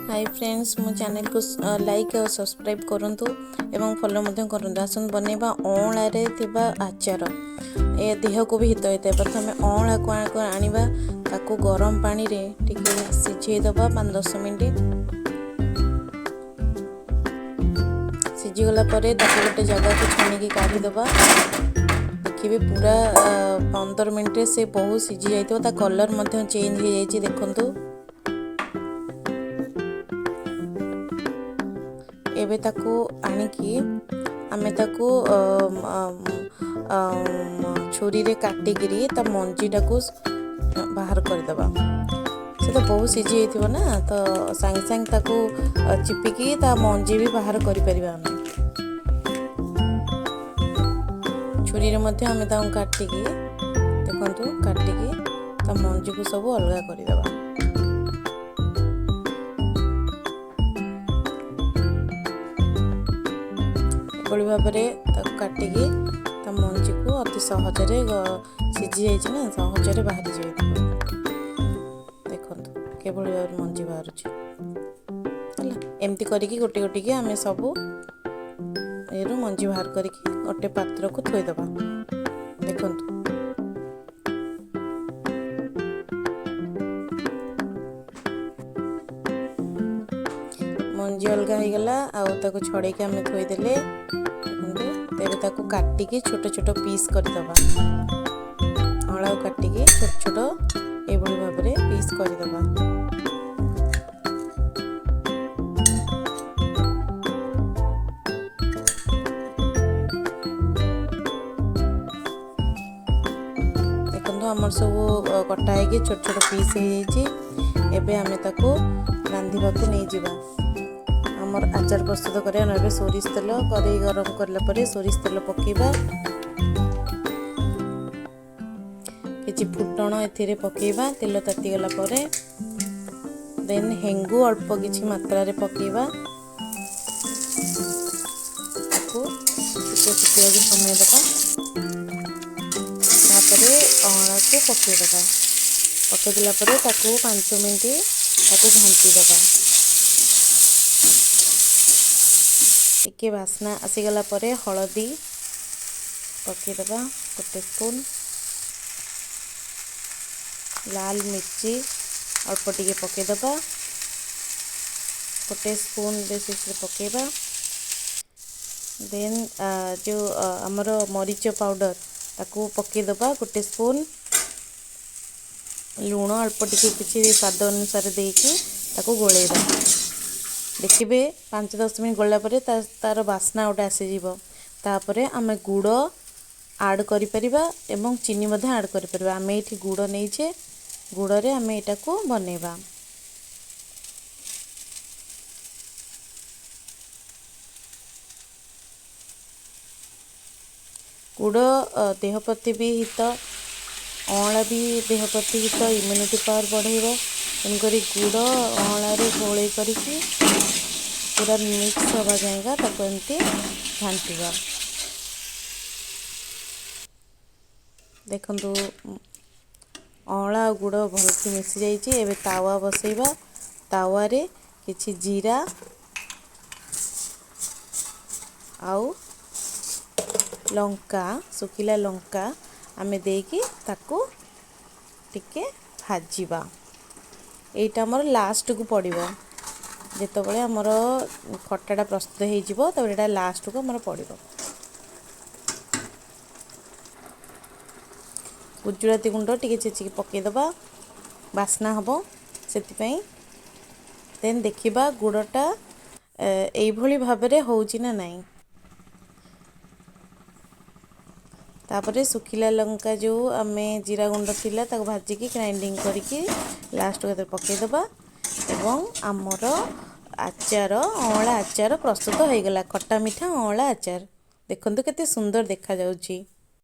Hi friends मो channel को like और सब्सक्राइब करंतु एवं फॉलो मध्य करंतु आसन बनेबा अँला रे थिबा आचार ए देह को भी हित होता है। प्रथम अँला को आनिबा ताको गरम पानी रे टिके सिझे दबा 5-10 मिनिट सिझी गला परे ताको गोटे जगह को छानी की काढ़ी दबा। देखिए पूरा 15 मिनिट से बहुत सिझी जाइतो ता कलर मध्य चेंज हो जाइछि देखंतु। एबे ताको आनिकी आमे ताको छुरी रे काटिगिरी ता मंजीटा को बाहर कर दबा। से तो बहुत सिझी जाइथिबो ना तो सांग सांग ताको चिपिकी ता मंजी भी बाहर करि परिबा। आमे छुरी रे मध्ये आमे ताको काटिकी देखंतु काटिकी ता मंजी को सब अलगा करि दबा। एभली भाव में काटिकी ता मंजी को अति सहजरे सिझी जाइए ना सहजरे बाहरी जाइए। देखो केभली भाव मंजी बाहर एमती करिकी गोटे गोटे की आमे सबू एरू मंजी बाहर करिकी गोटे पात्र को थोई दबा। देखंतु मंजी अलग हो गला आउ ताको छड़े के आमे थोई देले। तेरे ताको काटिकी छोट छोट पीस कर दबा। अँला काटिकी छोट छोट एभली भाव में पीस कर दबा। देखो आमर सब कटा है छोट छोट पीस हो एबे आमे ताको रांधिबा को नहीं जिबा। आमर आचार प्रस्तुत करें सोरिष तेल कड़े गरम करला सोरिष तेल पकेबा किछि फुटण एथिरे पकेबा। तेल ताती गला परे देन हेंगु अल्प किछि मात्रा रे पकेबा। ताको फुटिया के समय दबा तापरे अँला को पके दबा। पके दिला परे ताको 5 मिनिट ताको घांटी दबा। टिके बास्ना आसीगला परे हलदी पकेदबा गोटे स्पून। लाल मिर्ची अल्प टिके पकेदबा गोटे स्पून बेसिस रे पकेबा। देन जो आमर मरीच पाउडर ताको पकेदबा गोटे स्पून। लूण अल्प टिके किछि स्वाद अनुसार देकी ताको गोलेबा। देखिए 5-10 मिनट गला परे तार बास्ना गोटे आसीଯିव। तापरे आमे गुड़ आड करि परिबा एवं चीनी मध्ये आड करि परिबा। आमे एठी गुड़ नैछे गुड़ रे आमे एटा को बनेबा। गुड़ देह प्रति भी हित अँला भी देह प्रति हित इम्यूनिटी पावर बढ़ेबो। तेणुकरी गुड़ अँला रे गोले करिकी पूरा मिक्स हवा जाएगा ताको एमती घांटिबा। देखंतु अँला गुड़ भलसे मिसी जाइए। एबे तावा बसैबा तावा रे किछि जीरा आउ लंका सुखिला लंका आमे देकी ताको टिके भाजीबा। एटा हमर लास्ट को पड़िबो जेतबळे हमर खट्टाटा प्रस्तुत हो जिवो तबे एटा लास्ट को हमर पड़िबो। गुजराती गुंड टिके चेचिकी पके दबा बास्ना हबो सेति पई। देन देखिबा गुड़टा एई भली भाबरे होउची ना नाही। तापरे सुखिला लंका जो आमे जीरा गुंड थिला ताको भाजी की ग्राइंडिंग करिकी लास्ट को पके दबा एवं आमर आचार अँला आचार प्रस्तुत हो गला। खट्टा मीठा अँला आचार देखंतु केते सुंदर देखा जाउची।